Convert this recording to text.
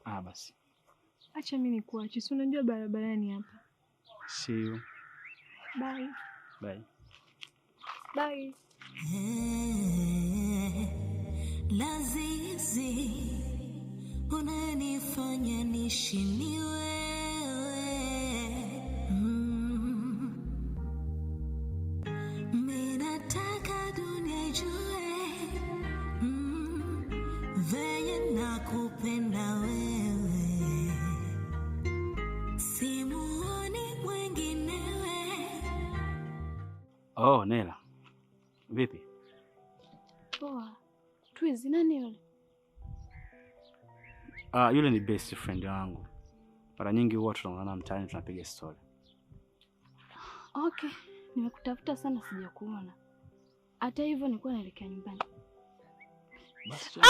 Basi. Acha mimi nikuache. Si unajua barabarani hapa. See you. Bye. Bye. Bye. Lazizi unanifanya nishiniwe. Minataka dunia ijue venye nakupenda wewe, simuoni mwenginewe. Oh, Nela. Vipi? Poa. Twizy nani yule? Yule ni best friend wangu. Mara nyingi huwa tunaonana mtaani tunapiga story. Okay, nimekutafuta sana sijakuona. Hata hivyo nilikuwa naelekea nyumbani. Basi.